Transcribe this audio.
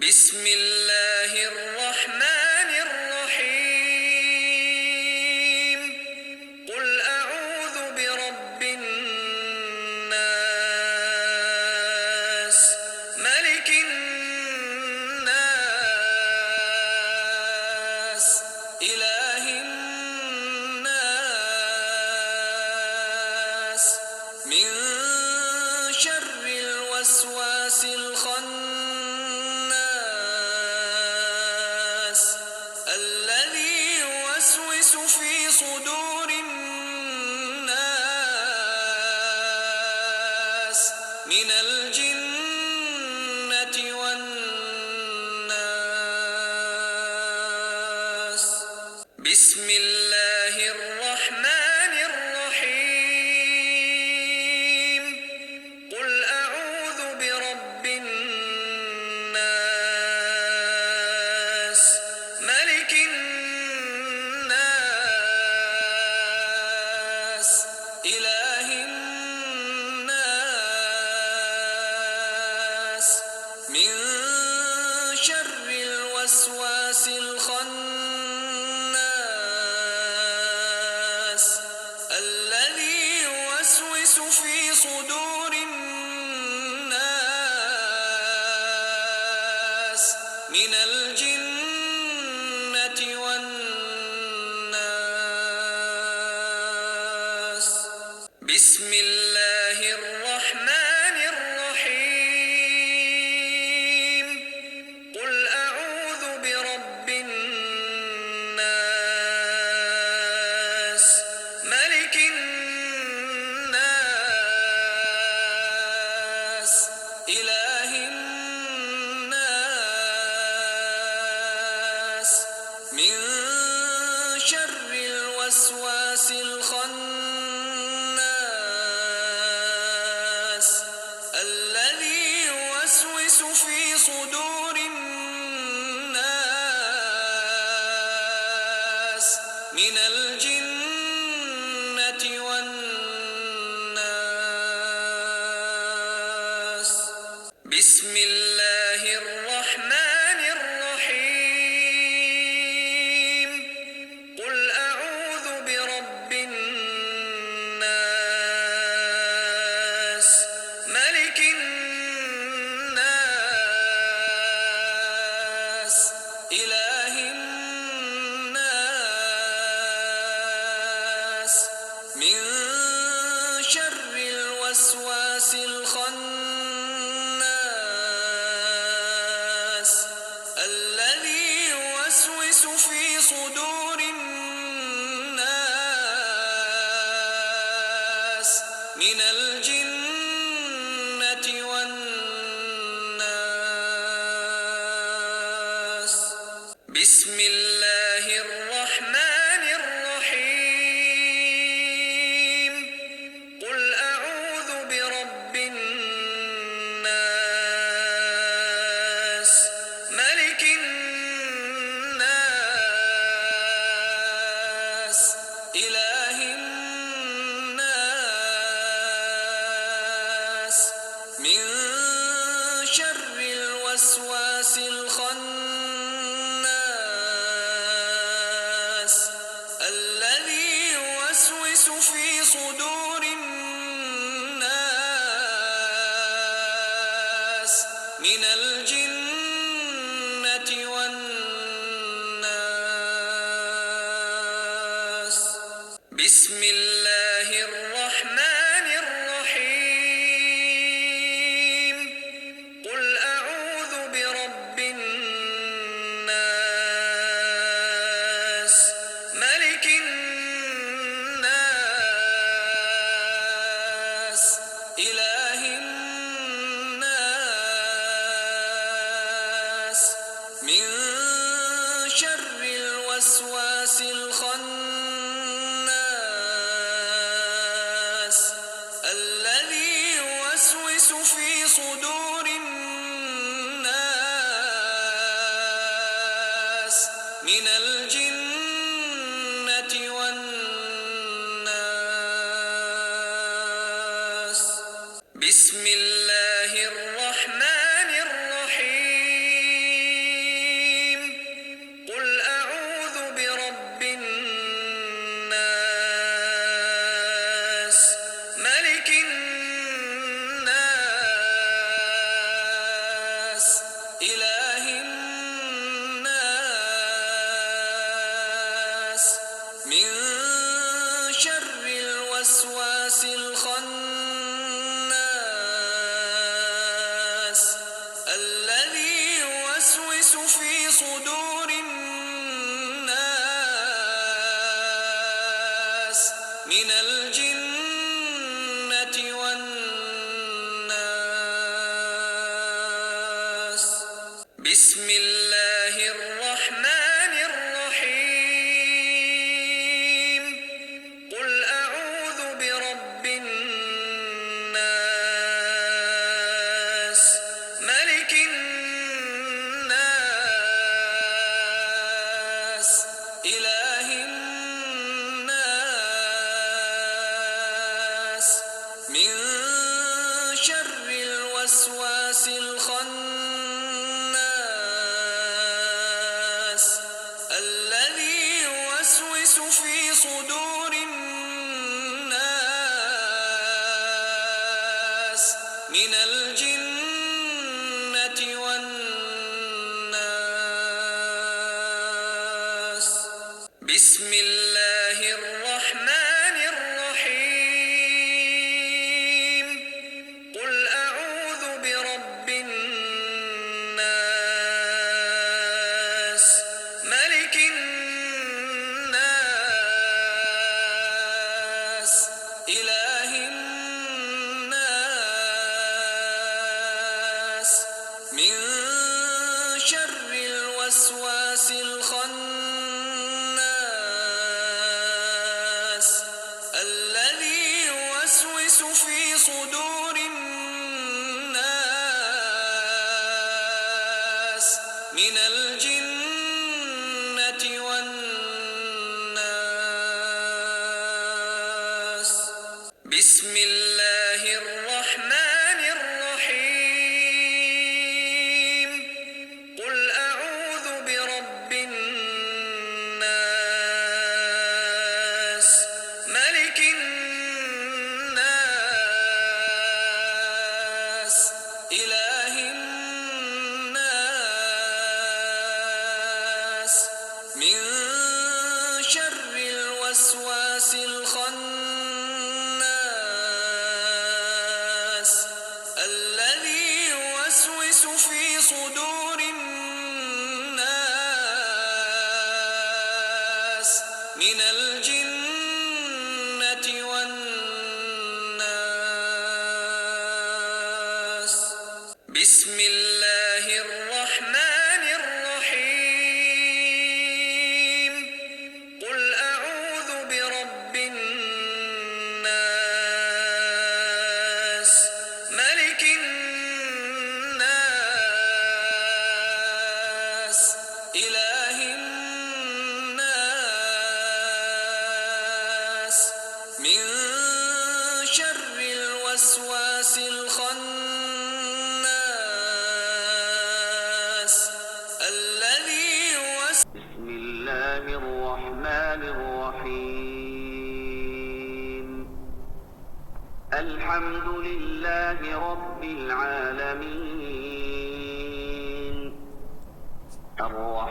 بسم الله الرحمن الرحيم. قل أعوذ برب الناس، ملك الناس، إله الناس، من شر الوسواس الخناس الذي يوسوس في صدور الناس من الجنة والناس. بسم الله الرحمن الرحيم. قل أعوذ برب الناس، ملك الناس، إله الناس، من شر الوسواس الخناس الذي يوسوس في صدور الناس من الجنة والناس. بسم الله الرحمن الرحيم. قل أعوذ برب الناس، ملك الناس، إله الناس، من شر الوسواس الخناس الذي يوسوس في صدور الناس من الجنة والناس. بسم الله الرحمن الرحيم. قل أعوذ برب الناس، ملك الناس، إله الناس، من شر الوسواس الخناس الذي يوسوس في صدور الناس من الجنة والناس. بسم الله الرحمن الرحيم. قل أعوذ برب الناس، ملك الناس، إله الناس، من شر الوسواس الخناس الذي يوسوس في صدور الناس من الجنة والناس. بسم الله الرحمن الرحيم. قل أعوذ برب الناس، ملك الناس، إله الناس، من شر الوسواس الخناس الذي يوسوس في صدور الناس من الجنة والناس. بسم الله الرحمن الرحيم. إله الناس من شر الوسواس الخناس الذي يوسوس في صدور الناس من الجنة والناس. بسم الله الرحمن الرحيم. قل أعوذ برب الناس ملك الناس إله الناس من شر الوسواس الخناس الذي يوسوس في صدور الناس من الجنة والناس. بسم الله الرحمن الرحيم. قل أعوذ برب الناس ملك الناس إله الناس من شر الوسواس الخناس الذي يوسوس في صدور الناس من الجنة والناس. بسم الله الرحمن الرحيم. قل أعوذ برب الناس ملك الناس إله الناس من شر الوسواس الخناس الذي يوسوس في صدور الناس من الجنة والناس. بسم الله الرحمن الرحيم. قل أعوذ برب الناس ملك الناس إله الناس من شر الوسواس الخناس الذي يوسوس. بسم الله الرحمن الرحيم. الحمد لله رب العالمين. الرحمن